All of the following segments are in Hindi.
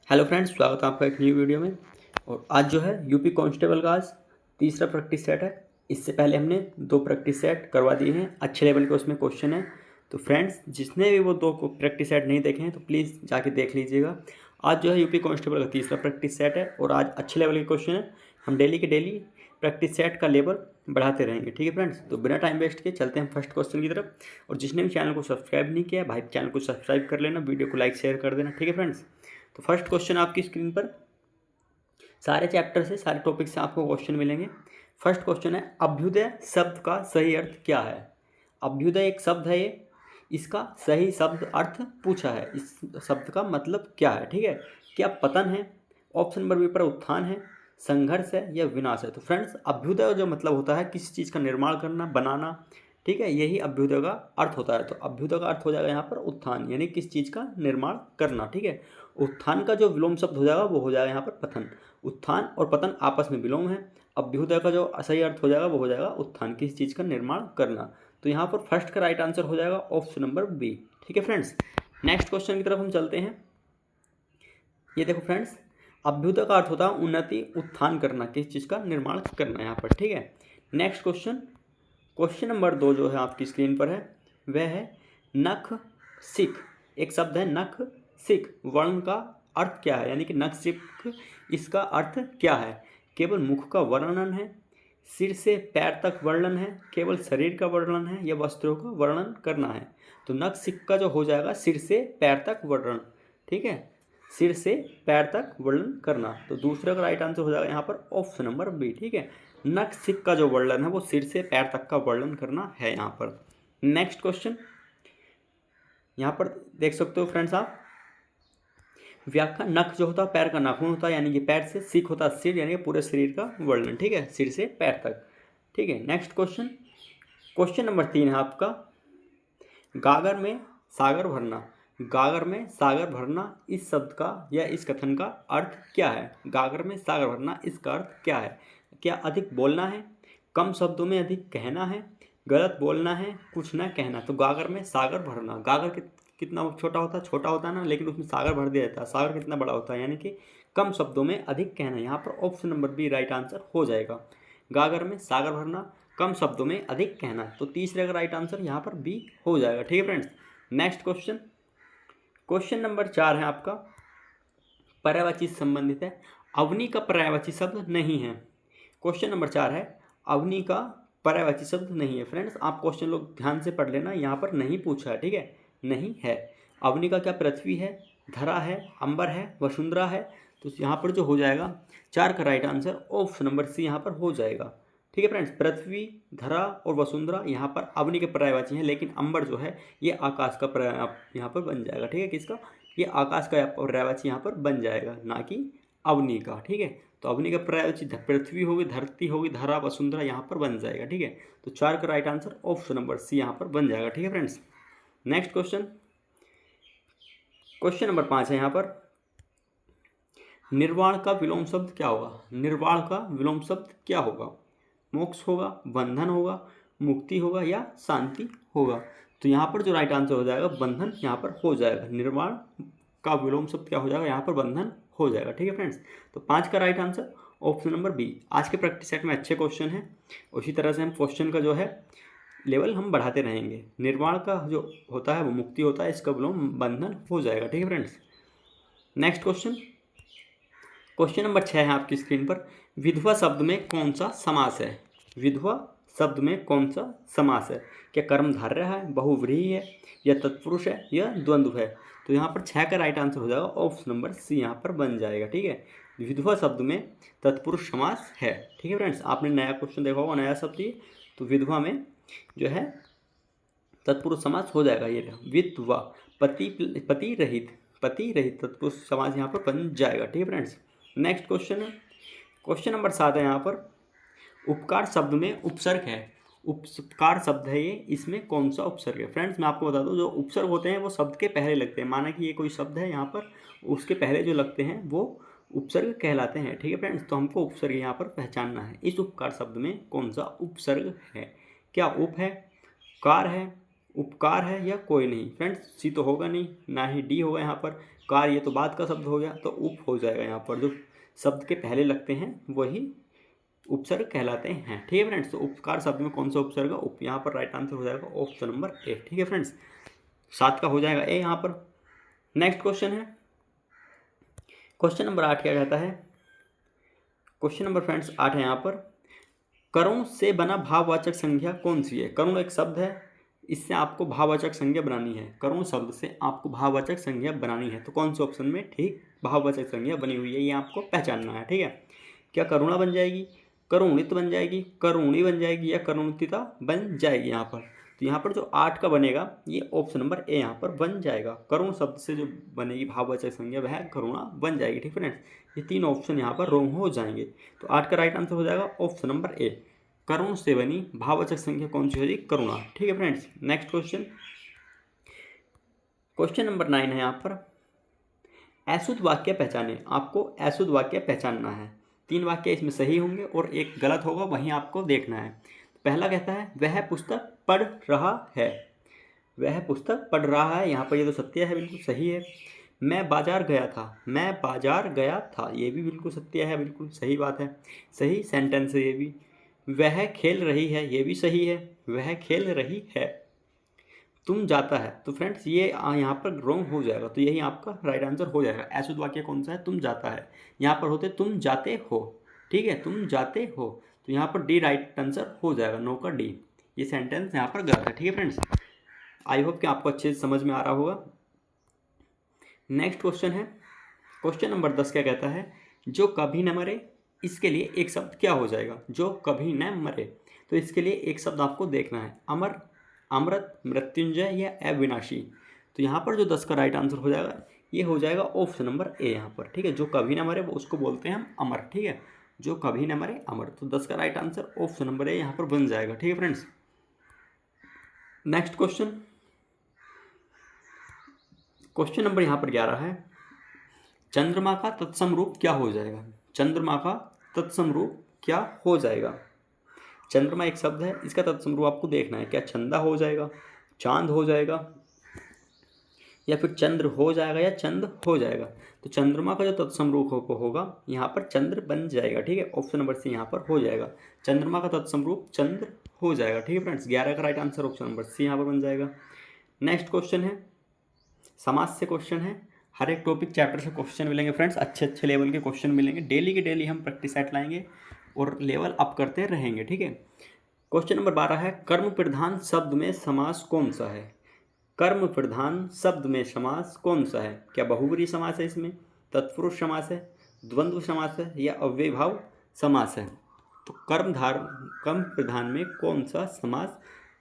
हेलो फ्रेंड्स, स्वागत है आपका एक न्यू वीडियो में। और आज जो है यूपी कांस्टेबल का आज तीसरा प्रैक्टिस सेट है। इससे पहले हमने 2 प्रैक्टिस सेट करवा दिए हैं, अच्छे लेवल के उसमें क्वेश्चन है। तो फ्रेंड्स, जिसने भी वो 2 प्रैक्टिस सेट नहीं देखे हैं तो प्लीज़ जाके देख लीजिएगा। आज जो है यूपी कांस्टेबल का तीसरा प्रैक्टिस सेट है और आज अच्छे लेवल के क्वेश्चन है। हम डेली के डेली प्रैक्टिस सेट का लेवल बढ़ाते रहेंगे, ठीक है फ्रेंड्स। तो बिना टाइम वेस्ट किए चलते हैं फर्स्ट क्वेश्चन की तरफ। और जिसने भी चैनल को सब्सक्राइब नहीं किया भाई, चैनल को सब्सक्राइब कर लेना, वीडियो को लाइक शेयर कर देना, ठीक है फ्रेंड्स। तो फर्स्ट क्वेश्चन आपकी स्क्रीन पर सारे चैप्टर से, सारे टॉपिक से आपको क्वेश्चन मिलेंगे। फर्स्ट क्वेश्चन है, अभ्युदय शब्द का सही अर्थ क्या है। अभ्युदय एक शब्द है ये, इसका सही शब्द अर्थ पूछा है। इस शब्द का मतलब क्या है, ठीक है। क्या पतन है, ऑप्शन नंबर बी पर उत्थान है, संघर्ष है या विनाश है। तो फ्रेंड्स, अभ्युदय जो मतलब होता है किसी चीज़ का निर्माण करना, बनाना, ठीक है, यही अभ्युदय का अर्थ होता है। तो अभ्युदय का अर्थ हो जाएगा यहाँ पर उत्थान, यानी किस चीज़ का निर्माण करना, ठीक है। उत्थान का जो विलोम शब्द हो जाएगा वो हो जाएगा यहाँ पर पतन। उत्थान और पतन आपस में विलोम है। अभ्युदय का जो सही अर्थ हो जाएगा वो हो जाएगा उत्थान, किसी चीज़ का निर्माण करना। तो यहाँ पर फर्स्ट का राइट आंसर हो जाएगा ऑप्शन नंबर बी, ठीक है फ्रेंड्स। नेक्स्ट क्वेश्चन की तरफ हम चलते हैं। ये देखो फ्रेंड्स, अभ्युदय का अर्थ होता है उन्नति, उत्थान करना, किसी चीज़ का निर्माण करना यहाँ पर, ठीक है। नेक्स्ट क्वेश्चन, क्वेश्चन नंबर 2 जो है आपकी स्क्रीन पर है वह है नख सिख। एक शब्द है नख सिख, वर्ण का अर्थ क्या है, यानी कि नख सिख इसका अर्थ क्या है। केवल मुख का वर्णन है, सिर से पैर तक वर्णन है, केवल शरीर का वर्णन है या वस्त्रों का वर्णन करना है। तो नख सिख का जो हो जाएगा सिर से पैर तक वर्णन, ठीक है, सिर से पैर तक वर्णन करना। तो दूसरे का राइट आंसर हो जाएगा यहाँ पर ऑप्शन नंबर बी, ठीक है। नख सिख का जो वर्णन है वो सिर से पैर तक का वर्णन करना है यहाँ पर। नेक्स्ट क्वेश्चन, यहाँ पर देख सकते हो फ्रेंड्स आप, व्याख्या, नख जो होता है पैर का नाखून होता है, यानी कि पैर से, सिख होता है सिर, यानी कि पूरे शरीर का वर्णन, ठीक है, सिर से पैर तक, ठीक है। नेक्स्ट क्वेश्चन, क्वेश्चन नंबर 3 है आपका, गागर में सागर भरना। गागर में सागर भरना, इस शब्द का या इस कथन का अर्थ क्या है। गागर में सागर भरना, इसका अर्थ क्या है। क्या अधिक बोलना है, कम शब्दों में अधिक कहना है, गलत बोलना है, कुछ ना कहना। तो गागर में सागर भरना, गागर कितना छोटा होता है ना, लेकिन उसमें सागर भर दिया जाता है। सागर कितना बड़ा होता है, यानी कि कम शब्दों में अधिक कहना। यहाँ पर option number B right answer हो जाएगा। गागर में सागर भरना, कम शब्दों में अधिक कहना। तो तीसरे का राइट आंसर यहाँ पर बी हो जाएगा, ठीक है friends. Next question, question number 4 है आपका, पर्यायवाची से संबंधित है। अवनी का पर्यायवाची शब्द नहीं है। क्वेश्चन नंबर 4 है, अवनी का पर्यायवाची शब्द नहीं है। फ्रेंड्स, आप क्वेश्चन लोग ध्यान से पढ़ लेना, यहाँ पर नहीं पूछा है, ठीक है, नहीं है। अवनी का क्या पृथ्वी है, धरा है, अंबर है, वसुंधरा है। तो यहाँ पर जो हो जाएगा 4 का right answer option number C यहाँ पर हो जाएगा, ठीक है फ्रेंड्स। पृथ्वी, धरा और वसुंधरा यहाँ पर अवनी के पर्यायवाची हैं, लेकिन अंबर जो है ये आकाश का पर्याय यहाँ पर बन जाएगा, ठीक है। किसका, ये आकाश का पर्यायवाची यहाँ पर बन जाएगा, ना कि अवनी का, ठीक है। तो अवनी का पर्यायवाची पृथ्वी होगी, धरती होगी, धरा, वसुंधरा यहाँ पर बन जाएगा, ठीक है। तो 4 का right answer option number C यहाँ पर बन जाएगा, ठीक है friends. Next question, question number 5 है यहाँ पर, निर्वाण का विलोम शब्द क्या होगा। निर्वाण का विलोम शब्द क्या होगा। मोक्ष होगा, बंधन होगा, मुक्ति होगा या शांति होगा। तो यहाँ पर जो राइट आंसर हो जाएगा बंधन यहाँ पर हो जाएगा। निर्वाण का विलोम शब्द क्या हो जाएगा, यहाँ पर बंधन हो जाएगा, ठीक है फ्रेंड्स। तो 5 का right answer option number B. आज के प्रैक्टिस सेट में अच्छे क्वेश्चन हैं, उसी तरह से हम क्वेश्चन का जो है लेवल हम बढ़ाते रहेंगे। निर्वाण का जो होता है वो मुक्ति होता है, इसका विलोम बंधन हो जाएगा, ठीक है friends. Next question, question number 6 है आपकी स्क्रीन पर, विधवा शब्द में कौन सा समास है। विधवा शब्द में कौन सा समास है। क्या कर्मधारय है, बहुव्रीहि है या तत्पुरुष है या द्वंद्व है। तो यहाँ पर 6 का राइट आंसर हो जाएगा ऑप्शन नंबर सी यहाँ पर बन जाएगा, ठीक है। विधवा शब्द में तत्पुरुष समास है, ठीक है फ्रेंड्स। आपने नया क्वेश्चन देखा होगा, नया शब्द ये, तो विधवा में जो है तत्पुरुष समास हो जाएगा। ये विधवा, पति रहित तत्पुरुष समास यहाँ पर बन जाएगा, ठीक है फ्रेंड्स। नेक्स्ट क्वेश्चन है, क्वेश्चन नंबर 7 है यहाँ पर, उपकार शब्द में उपसर्ग है। उपकार शब्द है ये, इसमें कौन सा उपसर्ग है। फ्रेंड्स, मैं आपको बता दूं, जो उपसर्ग होते हैं वो शब्द के पहले लगते हैं। माना कि ये कोई शब्द है, यहाँ पर उसके पहले जो लगते हैं वो उपसर्ग कहलाते हैं, ठीक है फ्रेंड्स। तो हमको उपसर्ग यहाँ पर पहचानना है। इस उपकार शब्द में कौन सा उपसर्ग है। क्या उप है, कार है, उपकार है या कोई नहीं। फ्रेंड्स, सी तो होगा नहीं, ना ही डी होगा यहाँ पर, उपकार ये तो बाद का शब्द हो गया, तो उप हो जाएगा। यहाँ पर जो शब्द के पहले लगते हैं वही उपसर्ग कहलाते हैं। ठीक है फ्रेंड्स, तो उपकार शब्द में कौन सा उपसर्ग है? उप। यहाँ पर राइट आंसर हो जाएगा ऑप्शन नंबर ए। ठीक है फ्रेंड्स, 7 का हो जाएगा ए यहाँ पर। नेक्स्ट क्वेश्चन है क्वेश्चन नंबर 8। क्या कहता है? क्वेश्चन नंबर फ्रेंड्स 8 है यहाँ पर, करुण से बना भाववाचक संज्ञा कौन सी है? करुण एक शब्द है, इससे आपको भाववाचक संज्ञा बनानी है। करुण शब्द से आपको भाववाचक संज्ञा बनानी है, तो कौन से ऑप्शन में ठीक भाववाचक संज्ञा बनी हुई है ये आपको पहचानना है। ठीक है, क्या करुणा बन जाएगी, करुणित बन जाएगी, करुणी बन जाएगी, या करुणिता बन जाएगी? यहाँ पर तो यहाँ पर जो 8 का बनेगा ये ऑप्शन नंबर ए यहाँ पर बन जाएगा। करुण शब्द से जो बनेगी भाववाचक संज्ञा वह करुणा बन जाएगी। ठीक फ्रेंड्स, ये 3 ऑप्शन यहाँ पर रॉन्ग हो जाएंगे, तो 8 का राइट आंसर हो जाएगा ऑप्शन नंबर ए। करुण से बनी भाववाचक संज्ञा कौन सी होगी? करुणा। ठीक है friends, next question question number 9 है यहाँ पर, अशुद्ध वाक्य पहचाने। आपको अशुद्ध वाक्य पहचानना है। 3 वाक्य इसमें सही होंगे और एक गलत होगा, वहीं आपको देखना है। पहला कहता है वह पुस्तक पढ़ रहा है, वह पुस्तक पढ़ रहा है, यहाँ पर ये तो सत्य है, बिल्कुल सही है। मैं बाजार गया था, मैं बाजार गया था, ये भी बिल्कुल सत्य है, बिल्कुल सही बात है, सही सेंटेंस है ये भी। वह खेल रही है, ये भी सही है, वह खेल रही है। तुम जाता है, तो फ्रेंड्स ये यहाँ पर रॉन्ग हो जाएगा, तो यही आपका राइट आंसर हो जाएगा। अशुद्ध वाक्य कौन सा है? तुम जाता है। यहाँ पर होते तुम जाते हो। ठीक है, तुम जाते हो, तो यहाँ पर डी राइट आंसर हो जाएगा, नो का डी। ये सेंटेंस यहाँ पर गलत है। ठीक है फ्रेंड्स, आई होप कि आपको अच्छे से समझ में आ रहा होगा। नेक्स्ट क्वेश्चन है क्वेश्चन नंबर 10। क्या कहता है? जो कभी न मरे, इसके लिए एक शब्द क्या हो जाएगा? जो कभी न मरे, तो इसके लिए एक शब्द आपको देखना है, अमर, अमृत, मृत्युंजय या अविनाशी। तो यहाँ पर जो 10 का राइट आंसर हो जाएगा ये हो जाएगा ऑप्शन नंबर ए यहाँ पर। ठीक है, जो कभी ना मरे वो उसको बोलते हैं हम अमर। ठीक है, जो कभी ना मरे अमर, तो 10 का right answer option number A यहाँ पर बन जाएगा। ठीक है friends, next question question number यहाँ पर 11 है, चंद्रमा का तत्सम रूप क्या हो जाएगा? चंद्रमा का तत्सम रूप क्या हो जाएगा? चंद्रमा एक शब्द है, इसका तत्सम रूप आपको देखना है, क्या चंदा हो जाएगा, चांद हो जाएगा, या फिर चंद्र हो जाएगा, या चंद हो जाएगा? तो चंद्रमा का जो तत्सम रूप होगा यहाँ पर चंद्र बन जाएगा। ठीक है, ऑप्शन नंबर सी यहाँ पर हो जाएगा, चंद्रमा का तत्सम रूप चंद्र हो जाएगा। ठीक है फ्रेंड्स, 11 का right answer option number C यहाँ पर बन जाएगा। नेक्स्ट क्वेश्चन है समाज से क्वेश्चन है, हर एक टॉपिक चैप्टर से क्वेश्चन मिलेंगे फ्रेंड्स, अच्छे अच्छे लेवल के क्वेश्चन मिलेंगे। डेली के डेली हम प्रैक्टिस सेट लाएंगे और लेवल अप करते रहेंगे। ठीक है, क्वेश्चन नंबर 12 है, कर्म प्रधान शब्द में समास कौन सा है? कर्म प्रधान शब्द में समास कौन सा है? क्या बहुब्री समास है इसमें, तत्पुरुष समास है, द्वंद्व समास है, या अव्ययभाव समास है? तो कर्म प्रधान में कौन सा समास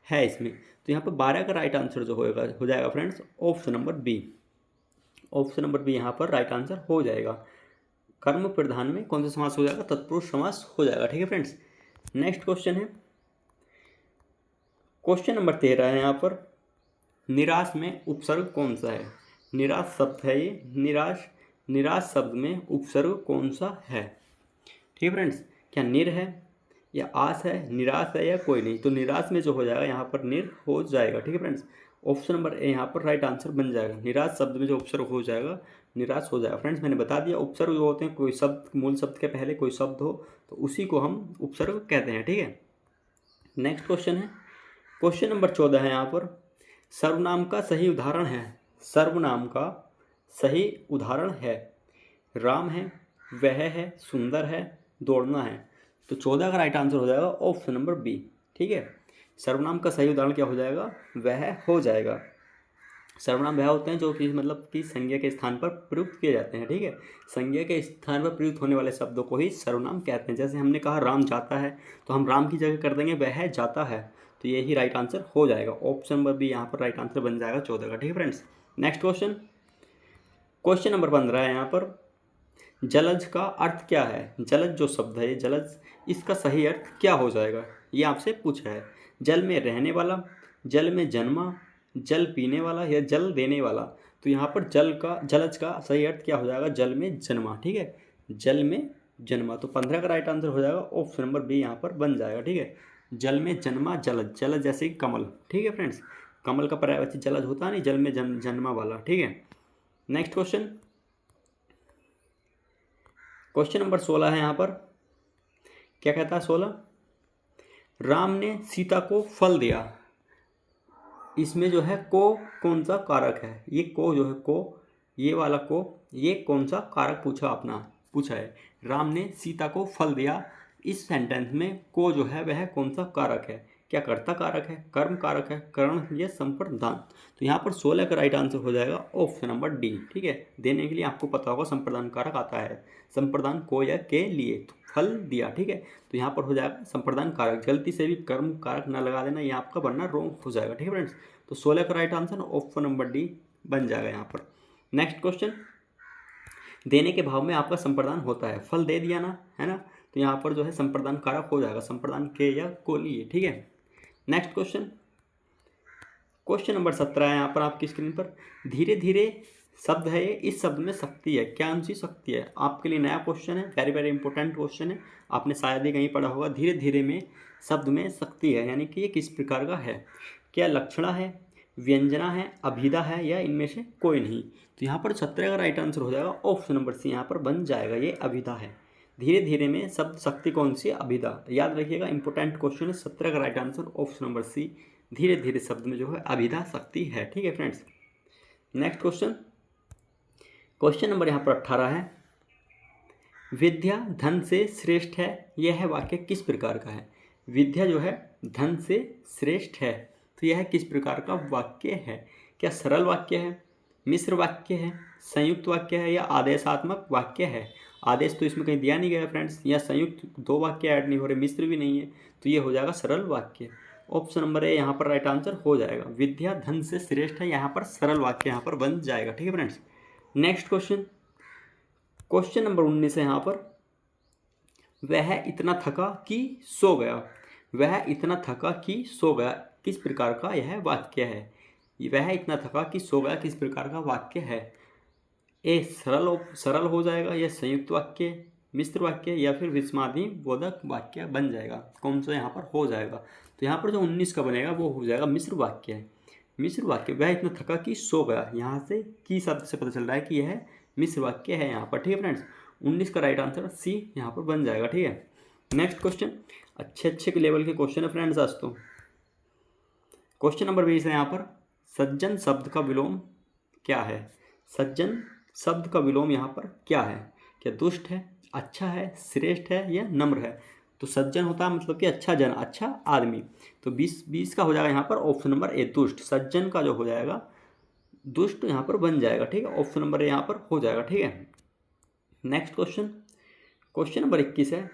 है इसमें? तो यहाँ पर 12 का राइट आंसर जो हो जाएगा friends option number B. Option number B यहाँ पर राइट आंसर हो जाएगा। कर्म प्रधान में कौन सा समास हो जाएगा? तत्पुरुष समास हो जाएगा। ठीक है फ्रेंड्स, नेक्स्ट क्वेश्चन है क्वेश्चन नंबर 13 है यहाँ पर, निराश में उपसर्ग कौन सा है? निराश शब्द है ये, निराश शब्द में उपसर्ग कौन सा है? ठीक है फ्रेंड्स, क्या निर है, या आस है, निराश है, या कोई नहीं? तो निराश में जो हो जाएगा यहाँ पर निर हो जाएगा। ठीक है फ्रेंड्स, ऑप्शन नंबर ए यहाँ पर राइट आंसर बन जाएगा। निराश शब्द में जो उपसर्ग हो जाएगा निराश हो जाएगा। फ्रेंड्स मैंने बता दिया, उपसर्ग जो होते हैं कोई शब्द, मूल शब्द के पहले कोई शब्द हो तो उसी को हम उपसर्ग कहते हैं। ठीक है, नेक्स्ट क्वेश्चन है क्वेश्चन नंबर 14 है यहाँ पर, सर्वनाम का सही उदाहरण है, सर्वनाम का सही उदाहरण है, राम है, वह है, सुंदर है, दौड़ना है। तो 14 का राइट आंसर हो जाएगा ऑप्शन नंबर बी। ठीक है, सर्वनाम का सही उदाहरण क्या हो जाएगा? वह हो जाएगा। सर्वनाम वह होते हैं जो कि मतलब कि संज्ञा के स्थान पर प्रयुक्त किए जाते हैं। ठीक है, संज्ञा के स्थान पर प्रयुक्त होने वाले शब्दों को ही सर्वनाम कहते हैं। जैसे हमने कहा राम जाता है, तो हम राम की जगह कर देंगे वह जाता है, तो यही राइट आंसर हो जाएगा। ऑप्शन नंबर बी यहाँ पर राइट आंसर बन जाएगा 14 का। ठीक है फ्रेंड्स, नेक्स्ट क्वेश्चन नंबर 15 है यहाँ पर, जलज का अर्थ क्या है? जलज जो शब्द है, जलज, इसका सही अर्थ क्या हो जाएगा? ये आपसे पूछा है। जल में रहने वाला, जल में जन्मा, जल पीने वाला, या जल देने वाला? तो यहाँ पर जलज का सही अर्थ क्या हो जाएगा? जल में जन्मा। ठीक है, जल में जन्मा, तो 15 का राइट आंसर हो जाएगा ऑप्शन नंबर बी यहाँ पर बन जाएगा। ठीक है, जल में जन्मा, जलज, जलज जैसे कि कमल। ठीक है फ्रेंड्स, कमल का पर्यायवाची जलज होता है नहीं, जल में जन्मा वाला। ठीक है, नेक्स्ट क्वेश्चन क्वेश्चन नंबर 16 है यहाँ पर, क्या कहता है 16, राम ने सीता को फल दिया। इसमें जो है को कौन सा कारक है, ये को जो है को, ये वाला को, ये कौन सा कारक पूछा है। राम ने सीता को फल दिया, इस सेंटेंस में को जो है वह कौन सा कारक है, क्या कर्ता कारक है, कर्म कारक है, करण या संप्रदान। तो यहाँ पर 16 का राइट आंसर हो जाएगा ऑप्शन नंबर डी। ठीक है, देने के लिए आपको पता होगा संप्रदान कारक आता है, संप्रदान को या के लिए, तो फल दिया। ठीक है, तो यहाँ पर हो जाएगा संप्रदान कारक, गलती से भी कर्म कारक ना लगा देना, ये आपका बनना रॉन्ग हो जाएगा। ठीक है फ्रेंड्स, तो 16 का right answer option number D बन जाएगा यहाँ पर। नेक्स्ट क्वेश्चन, देने के भाव में आपका संप्रदान होता है, फल दे दिया ना, है ना, तो यहाँ पर जो है संप्रदान कारक हो जाएगा, संप्रदान के या को लिए। ठीक है, नेक्स्ट क्वेश्चन, क्वेश्चन नंबर 17 है यहाँ पर आपकी स्क्रीन पर। धीरे धीरे शब्द है ये, इस शब्द में शक्ति है, क्या सी शक्ति है, आपके लिए नया क्वेश्चन है, वेरी वेरी इंपॉर्टेंट क्वेश्चन है, आपने शायद ही कहीं पढ़ा होगा। धीरे धीरे में शब्द में शक्ति है, यानी कि ये किस प्रकार का है, क्या लक्षणा है, व्यंजना है, अभिधा है, या इनमें से कोई नहीं। तो यहाँ पर 17 का राइट आंसर हो जाएगा ऑप्शन नंबर सी, यहाँ पर बन जाएगा, ये अभिधा है। धीरे धीरे में शब्द शक्ति कौन सी है, अभिधा। याद रखिएगा, इंपॉर्टेंट क्वेश्चन है, 17 का right answer option number C, धीरे धीरे शब्द में जो है अभिधा शक्ति है। ठीक है friends, next question, question number यहाँ पर 18 है। विद्या धन से श्रेष्ठ है, यह वाक्य किस प्रकार का है। विद्या जो है धन से श्रेष्ठ है, तो यह किस प्रकार का वाक्य है, क्या सरल वाक्य है, मिश्र वाक्य है, संयुक्त वाक्य है, या आदेशात्मक वाक्य है। आदेश तो इसमें कहीं दिया नहीं गया फ्रेंड्स, या संयुक्त दो वाक्य ऐड नहीं हो रहे, मिश्र भी नहीं है, तो ये हो जाएगा सरल वाक्य। ऑप्शन नंबर ए यहाँ पर राइट आंसर हो जाएगा, विद्या धन से श्रेष्ठ है, यहाँ पर सरल वाक्य यहाँ पर बन जाएगा। ठीक है friends, next question, question number 19 है यहाँ पर। वह इतना थका कि सो गया, वह इतना थका कि सो गया, किस प्रकार का यह वाक्य है। वह इतना थका कि सो गया किस प्रकार का वाक्य है। ए सरल हो जाएगा, या संयुक्त वाक्य, मिश्र वाक्य, या फिर विस्मादि बोधक वाक्य बन जाएगा, कौन सा यहाँ पर हो जाएगा। तो यहाँ पर जो 19 का बनेगा वो हो जाएगा मिश्र वाक्य है। मिश्र वाक्य, वह इतना थका कि सो गया, यहाँ से की शब्द से पता चल रहा है कि यह मिश्र वाक्य है यहाँ पर। ठीक है फ्रेंड्स, 19 का राइट आंसर सी यहाँ पर बन जाएगा। ठीक है, नेक्स्ट क्वेश्चन, अच्छे के लेवल के क्वेश्चन है फ्रेंड्स आज तो। क्वेश्चन नंबर 20 है यहाँ पर। सज्जन शब्द का विलोम क्या है, सज्जन शब्द का विलोम यहाँ पर क्या है, क्या दुष्ट है, अच्छा है, श्रेष्ठ है, या नम्र है। तो सज्जन होता है मतलब कि अच्छा जन, अच्छा आदमी, तो 20 का हो जाएगा यहाँ पर ऑप्शन नंबर ए दुष्ट। सज्जन का जो हो जाएगा दुष्ट यहाँ पर बन जाएगा। ठीक है, ऑप्शन नंबर ए यहाँ पर हो जाएगा। ठीक है, नेक्स्ट क्वेश्चन, क्वेश्चन नंबर 21 है।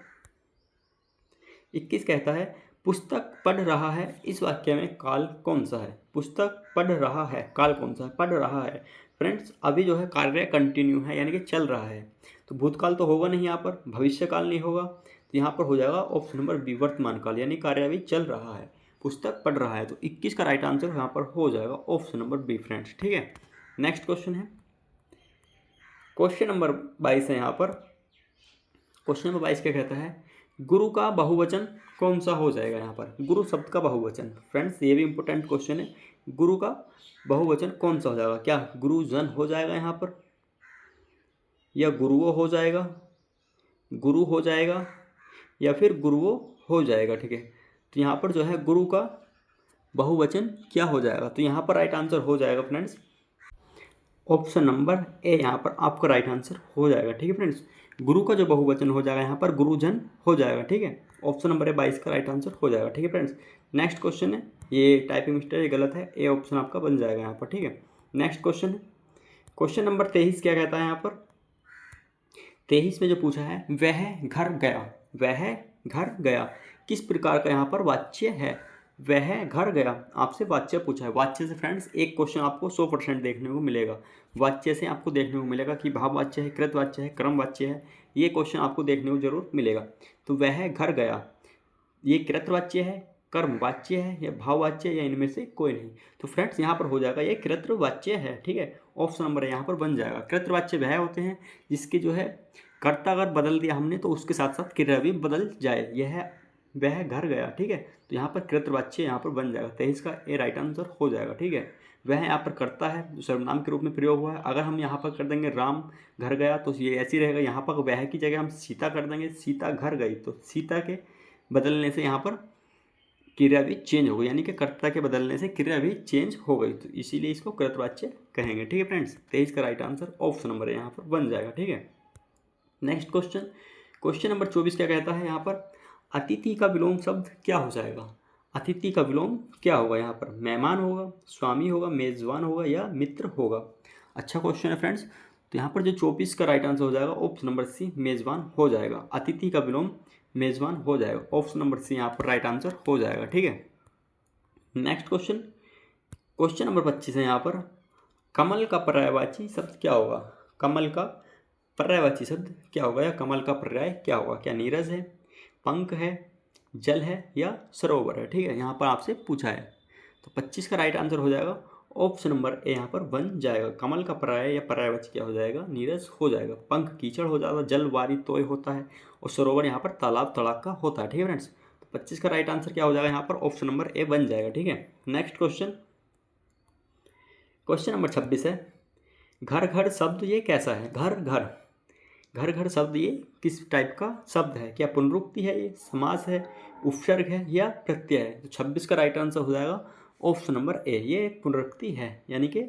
21 कहता है पुस्तक पढ़ रहा है, इस वाक्य में काल कौन सा है। पुस्तक पढ़ रहा है, काल कौन सा है, पढ़ रहा है। फ्रेंड्स अभी जो है कार्य कंटिन्यू है, यानी कि चल रहा है, तो भूतकाल तो होगा नहीं यहाँ पर, भविष्य काल नहीं होगा, तो यहाँ पर हो जाएगा ऑप्शन नंबर बी वर्तमान काल, यानी कार्य अभी चल रहा है, पुस्तक पढ़ रहा है। तो 21 का राइट आंसर यहाँ पर हो जाएगा ऑप्शन नंबर बी फ्रेंड्स। ठीक है, नेक्स्ट क्वेश्चन है, क्वेश्चन नंबर 22 है यहाँ पर। क्वेश्चन नंबर 22 क्या कहता है, गुरु का बहुवचन कौन सा हो जाएगा। यहाँ पर गुरु शब्द का बहुवचन, फ्रेंड्स ये भी इंपॉर्टेंट क्वेश्चन है, गुरु का बहुवचन कौन सा हो जाएगा, क्या गुरुजन हो जाएगा यहाँ पर, या गुरुओं हो जाएगा, गुरु हो जाएगा, या फिर गुरुओं हो जाएगा। ठीक है, तो यहाँ पर जो है गुरु का बहुवचन क्या हो जाएगा, तो यहाँ पर राइट आंसर हो जाएगा फ्रेंड्स ऑप्शन नंबर ए, यहाँ पर आपका राइट आंसर हो जाएगा। ठीक है फ्रेंड्स, गुरु का जो बहुवचन हो जाएगा यहाँ पर गुरुजन हो जाएगा। ठीक है, ऑप्शन नंबर ए 22 का राइट आंसर हो जाएगा। ठीक है फ्रेंड्स, नेक्स्ट क्वेश्चन है, ये टाइपिंग मिस्टेक ये गलत है, ए ऑप्शन आपका बन जाएगा यहाँ पर। ठीक है, नेक्स्ट क्वेश्चन है, क्वेश्चन नंबर 23 क्या कहता है यहाँ पर। 23 में जो पूछा है वह घर गया, वह घर गया किस प्रकार का यहाँ पर वाच्य है। वह घर गया, आपसे वाच्य पूछा है। वाच्य से फ्रेंड्स एक क्वेश्चन आपको 100% देखने को मिलेगा, वाच्य से आपको देखने को मिलेगा कि भाव वाच्य है, कृत वाच्य है, क्रम वाच्य है, ये क्वेश्चन आपको देखने को जरूर मिलेगा। तो वह घर गया, ये कृत वाच्य है, कर्म वाच्य है, या भाव वाच्य है, या इनमें से कोई नहीं। तो फ्रेंड्स यहाँ पर हो जाएगा ये कृत वाच्य है। ठीक है, ऑप्शन नंबर यहाँ पर बन जाएगा। कृत वाच्य वह होते हैं जिसकी जो है कर्ता अगर बदल दिया हमने तो उसके साथ साथ क्रिया भी बदल जाए, यह वह घर गया। ठीक है, तो यहाँ पर कृतवाच्य यहाँ पर बन जाएगा, 23 का ए राइट आंसर हो जाएगा। ठीक है, वह यहाँ पर कर्ता है जो सर्वनाम के रूप में प्रयोग हुआ है। अगर हम यहाँ पर कर देंगे राम घर गया तो ये ऐसे ही रहेगा। यहाँ पर वह की जगह हम सीता कर देंगे, सीता घर गई, तो सीता के बदलने से यहाँ पर क्रिया भी चेंज हो गई, यानी कि कर्ता के बदलने से क्रिया भी चेंज हो गई, तो इसीलिए इसको कृतवाच्य कहेंगे। ठीक है फ्रेंड्स, 23 का राइट आंसर ऑप्शन नंबर यहाँ पर बन जाएगा। ठीक है, नेक्स्ट क्वेश्चन, क्वेश्चन नंबर 24 क्या कहता है यहाँ पर, अतिथि का विलोम शब्द क्या हो जाएगा। अतिथि का विलोम क्या होगा यहाँ पर, मेहमान होगा, स्वामी होगा, मेजबान होगा या मित्र होगा। अच्छा क्वेश्चन है फ्रेंड्स। तो यहाँ पर जो 24 का राइट आंसर हो जाएगा ऑप्शन नंबर सी, मेजबान हो जाएगा। अतिथि का विलोम मेजबान हो जाएगा, ऑप्शन नंबर सी यहाँ पर राइट आंसर हो जाएगा। ठीक है, नेक्स्ट क्वेश्चन, क्वेश्चन नंबर 25 है यहाँ पर, कमल का पर्यायवाची शब्द क्या होगा। कमल का पर्यायवाची शब्द क्या होगा या कमल का पर्याय क्या होगा। क्या नीरज है, पंख है, जल है या सरोवर है। ठीक है, यहाँ पर आपसे पूछा है, तो 25 का राइट आंसर हो जाएगा ऑप्शन नंबर ए यहाँ पर बन जाएगा। कमल का पर्याय या पर्यायवाची क्या हो जाएगा, नीरज हो जाएगा। पंख कीचड़ हो जाएगा, जल वारी तोय होता है और सरोवर यहाँ पर तालाब तड़ाक का होता है। ठीक है फ्रेंड्स, तो 25 का राइट आंसर क्या हो जाएगा यहाँ पर ऑप्शन नंबर ए बन जाएगा। ठीक है, नेक्स्ट क्वेश्चन, क्वेश्चन नंबर 26 है, घर घर शब्द ये कैसा है। घर घर, घर घर शब्द ये किस टाइप का शब्द है। क्या पुनरुक्ति है, ये समास है, उपसर्ग है या प्रत्यय है। तो 26 का राइट आंसर हो जाएगा ऑप्शन नंबर ए, ये पुनरुक्ति है, यानी कि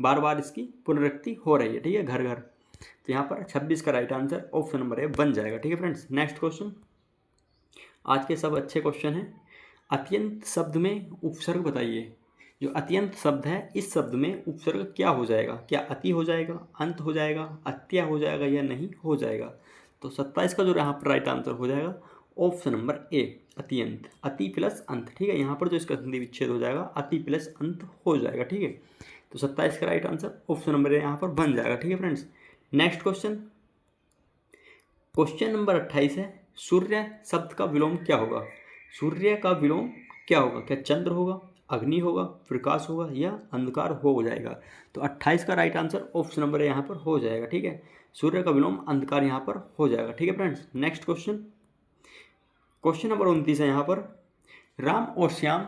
बार बार इसकी पुनरुक्ति हो रही है। ठीक है, घर घर, तो यहाँ पर 26 का right answer option number A बन जाएगा। ठीक है फ्रेंड्स, नेक्स्ट क्वेश्चन, आज के सब अच्छे क्वेश्चन हैं। अत्यंत शब्द में उपसर्ग बताइए। जो अत्यंत शब्द है इस शब्द में उपसर्ग क्या हो जाएगा। क्या अति हो जाएगा, अंत हो जाएगा, अत्या हो जाएगा या नहीं हो जाएगा। तो 27 का जो यहाँ पर राइट आंसर हो जाएगा ऑप्शन नंबर ए, अत्यंत, अति प्लस अंत। ठीक है, यहाँ पर जो इसका संधि विच्छेद हो जाएगा अति प्लस अंत हो जाएगा। ठीक है, तो 27 का right answer option number A यहाँ पर बन जाएगा। ठीक है friends, next question, question number 28 है, सूर्य शब्द का विलोम क्या होगा। सूर्य का विलोम क्या होगा। क्या चंद्र होगा, अग्नि होगा, प्रकाश होगा या अंधकार हो जाएगा। तो 28 का राइट आंसर ऑप्शन नंबर यहाँ पर हो जाएगा। ठीक है, सूर्य का विलोम अंधकार यहाँ पर हो जाएगा। ठीक है friends, next question, question number 29 है यहाँ पर, राम और श्याम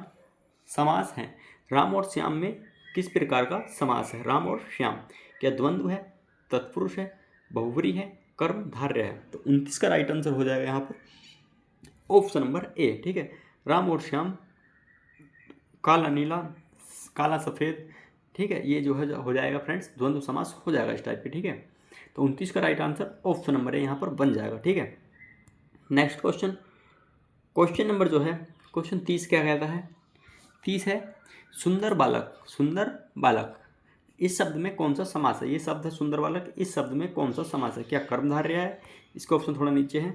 समास हैं। राम और श्याम में किस प्रकार का समास है। राम और श्याम, क्या द्वंद्व है, तत्पुरुष है, बहुव्रीहि है, कर्मधारय है। तो 29 का राइट आंसर हो जाएगा यहाँ पर ऑप्शन नंबर ए। ठीक है, राम और श्याम, काला नीला, काला सफ़ेद। ठीक है, ये जो है हो जाएगा फ्रेंड्स, द्वंद्व समास हो जाएगा इस टाइप के। ठीक है, तो 29 का right answer option number A यहाँ पर बन जाएगा। ठीक है, नेक्स्ट क्वेश्चन, क्वेश्चन नंबर जो है क्वेश्चन 30 क्या कहता है। 30 है, सुंदर बालक। सुंदर बालक, इस शब्द में कौन सा समास है। ये शब्द है सुंदर बालक, इस शब्द में कौन सा समास है। क्या कर्मधारय है, इसका ऑप्शन थोड़ा नीचे है।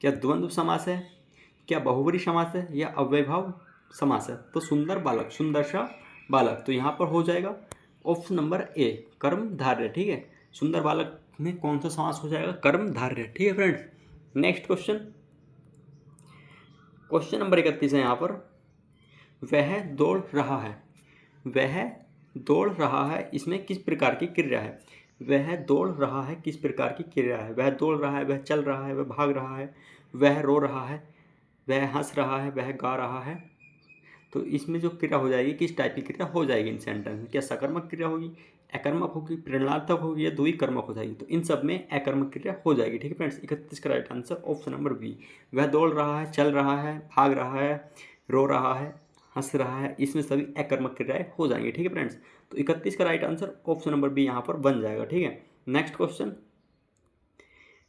क्या द्वंद्व समास है, क्या बहुव्रीहि समास है या अव्ययभाव समास है। तो सुंदर बालक, सुंदर सा बालक, तो यहाँ पर हो जाएगा ऑप्शन नंबर ए, कर्मधारय। ठीक है, सुंदर बालक में कौन सा समास हो जाएगा, कर्मधारय। ठीक है friends, next question, question number 31 है यहाँ पर, वह दौड़ रहा है। वह दौड़ रहा है, इसमें किस प्रकार की क्रिया है। वह दौड़ रहा है किस प्रकार की क्रिया है। वह दौड़ रहा है, वह चल रहा है, वह भाग रहा है, वह रो रहा है, वह हंस रहा है, वह गा रहा है। तो इसमें जो क्रिया हो जाएगी, किस टाइप की क्रिया हो जाएगी इन सेंटेंस में। क्या सकर्मक क्रिया होगी, अकर्मक होगी, प्रेरणार्थक होगी या द्वि कर्मक हो जाएगी। तो इन सब में अकर्मक क्रिया हो जाएगी। ठीक है फ्रेंड्स, 31 का right answer option number B, वह दौड़ रहा है, चल रहा है, भाग रहा है, रो रहा है, हंस रहा है, इसमें सभी अकर्मक क्रियाएं हो जाएंगी। ठीक है फ्रेंड्स, तो 31 का right answer option number B यहाँ पर बन जाएगा। ठीक है, नेक्स्ट क्वेश्चन,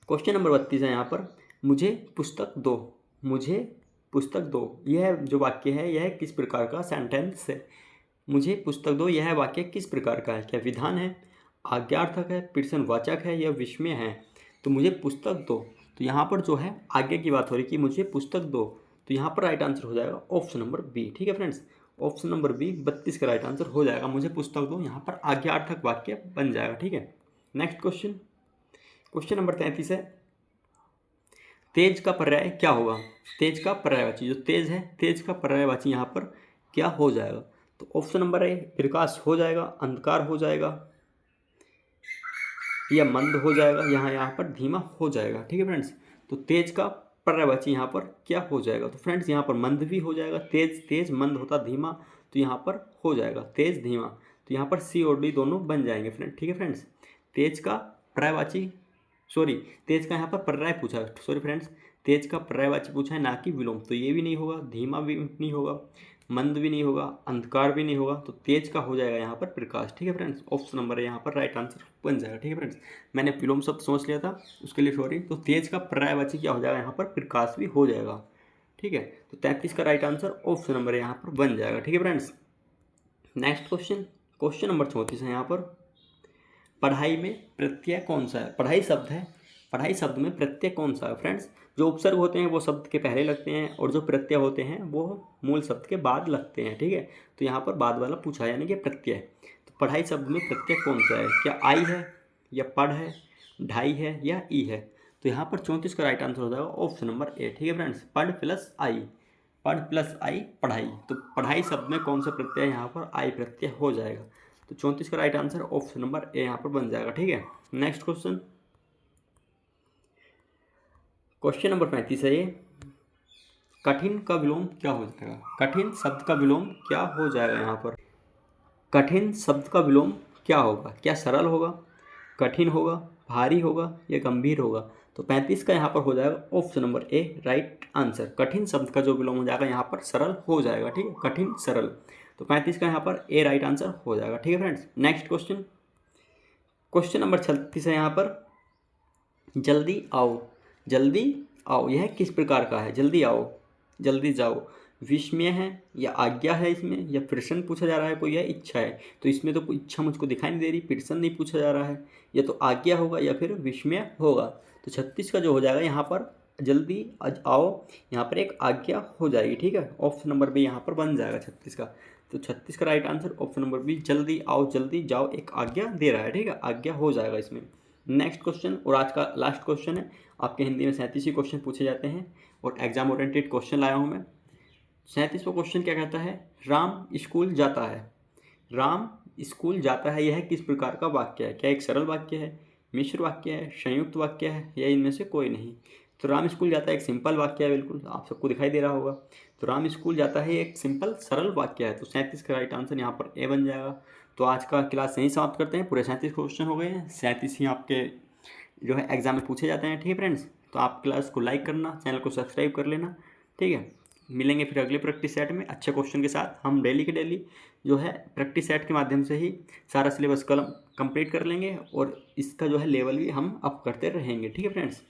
क्वेश्चन नंबर 32 है यहाँ पर, मुझे पुस्तक दो। मुझे पुस्तक दो, यह जो वाक्य है यह किस प्रकार का सेंटेंस है। मुझे पुस्तक दो, यह वाक्य किस प्रकार का है। क्या विधान है, आज्ञार्थक है, प्रश्नवाचक है या विस्मय है। तो मुझे पुस्तक दो, तो यहाँ पर जो है आज्ञा की बात हो रही कि मुझे पुस्तक दो, तो यहाँ पर राइट आंसर हो जाएगा ऑप्शन नंबर बी। ठीक है फ्रेंड्स, ऑप्शन नंबर बी 32 का राइट आंसर हो जाएगा। मुझे पुस्तक दो यहाँ पर आज्ञार्थक वाक्य बन जाएगा। ठीक है, नेक्स्ट क्वेश्चन, क्वेश्चन नंबर 33 है, तेज का पर्याय क्या होगा। तेज का पर्यायवाची, जो तेज है तेज का पर्यायवाची यहाँ पर क्या हो जाएगा। तो ऑप्शन नंबर ए, प्रकाश हो जाएगा, अंधकार हो जाएगा या मंद हो जाएगा, यहाँ पर धीमा हो जाएगा। ठीक है फ्रेंड्स, तो तेज का पर्यायवाची यहाँ पर क्या हो जाएगा। तो फ्रेंड्स यहाँ पर मंद भी हो जाएगा, तेज तेज, मंद होता धीमा, तो यहाँ पर हो जाएगा तेज धीमा। तो यहाँ पर सी और डी दोनों बन जाएंगे फ्रेंड, ठीक है फ्रेंड्स। तेज का पर्यायवाची, तेज का यहाँ पर पर्याय पूछा है, सॉरी फ्रेंड्स, तेज का पर्यायवाची पूछा है, ना कि विलोम। तो ये भी नहीं होगा, धीमा भी नहीं होगा, मंद भी नहीं होगा, अंधकार भी नहीं होगा। तो तेज का हो जाएगा यहाँ पर प्रकाश, ठीक है फ्रेंड्स। ऑप्शन नंबर है यहाँ पर राइट आंसर बन जाएगा, ठीक है फ्रेंड्स। मैंने विलोम शब्द सोच लिया था, उसके लिए सॉरी। तो तेज का पर्यायवाची क्या हो जाएगा यहाँ पर, प्रकाश भी हो जाएगा, ठीक है। तो 33 का राइट आंसर ऑप्शन नंबर यहाँ पर बन जाएगा, ठीक है friends. Next question, question number 34 है यहाँ पर, पढ़ाई में प्रत्यय कौन सा है। पढ़ाई शब्द है, पढ़ाई शब्द में प्रत्यय कौन सा है फ्रेंड्स। जो उपसर्ग होते हैं वो शब्द के पहले लगते हैं, और जो प्रत्यय होते हैं वो मूल शब्द के बाद लगते हैं, ठीक है। तो यहाँ पर बाद वाला पूछा, यानी कि प्रत्यय। तो पढ़ाई शब्द में प्रत्यय कौन सा है, क्या आई है, या पढ़ है, ढाई है, या ई है। तो यहाँ पर 34 का राइट आंसर हो जाएगा ऑप्शन नंबर ए, ठीक है फ्रेंड्स। पढ़ प्लस आई, पढ़ प्लस आई पढ़ाई। तो पढ़ाई शब्द में कौन सा प्रत्यय यहाँ पर, आई प्रत्यय हो जाएगा। तो 34 का right answer option number A यहाँ पर बन जाएगा, ठीक है। नेक्स्ट क्वेश्चन, क्वेश्चन नंबर 35 है ये, कठिन का विलोम क्या हो जाएगा। कठिन शब्द का विलोम क्या हो जाएगा यहाँ पर, कठिन शब्द का विलोम क्या होगा, क्या सरल होगा, कठिन होगा, भारी होगा, या गंभीर होगा। तो 35 का यहाँ पर हो जाएगा option number A right answer. कठिन शब्द का जो विलोम हो जाएगा यहाँ पर सरल हो जाएगा, ठीक है, कठिन सरल। तो 35 का यहाँ पर ए राइट आंसर हो जाएगा, ठीक है friends. Next question, question number 36 है यहाँ पर, जल्दी आओ, जल्दी आओ यह किस प्रकार का है। जल्दी आओ, जल्दी जाओ, विस्मय है या आज्ञा है इसमें, या प्रश्न पूछा जा रहा है कोई, या इच्छा है। तो इसमें तो कोई इच्छा मुझको दिखाई नहीं दे रही, प्रश्न नहीं पूछा जा रहा है, या तो आज्ञा होगा या फिर विस्मय होगा। तो 36 का जो हो जाएगा यहाँ पर, जल्दी आओ, यहाँ पर एक आज्ञा हो जाएगी, ठीक है। ऑप्शन नंबर बी यहाँ पर बन जाएगा 36 का। तो 36 का right answer option number B, जल्दी आओ, जल्दी जाओ एक आज्ञा दे रहा है, ठीक है, आज्ञा हो जाएगा इसमें। नेक्स्ट क्वेश्चन और आज का लास्ट क्वेश्चन है। आपके हिंदी में 37 ही क्वेश्चन पूछे जाते हैं और एग्जाम ओरिएंटेड क्वेश्चन लाया हूँ मैं। 37वां क्वेश्चन क्या कहता है, राम स्कूल जाता है। राम स्कूल जाता है यह किस प्रकार का वाक्य है। क्या एक सरल वाक्य है, मिश्र वाक्य है, संयुक्त वाक्य है, या इनमें से कोई नहीं। तो राम स्कूल जाता है एक सिंपल वाक्य है, बिल्कुल आप सबको दिखाई दे रहा होगा। तो राम स्कूल जाता है एक सिंपल सरल वाक्य है। तो 37 का राइट आंसर यहाँ पर ए बन जाएगा। तो आज का क्लास यहीं समाप्त करते हैं। पूरे 37 क्वेश्चन हो गए हैं, 37 ही आपके जो है एग्जाम में पूछे जाते हैं, ठीक है फ्रेंड्स। तो आप क्लास को लाइक करना, चैनल को सब्सक्राइब कर लेना, ठीक है। मिलेंगे फिर अगले प्रैक्टिस सेट में अच्छे क्वेश्चन के साथ। हम डेली के डेली जो है प्रैक्टिस सेट के माध्यम से ही सारा सिलेबस कंप्लीट कर लेंगे और इसका जो है लेवल भी हम अप करते रहेंगे, ठीक है फ्रेंड्स।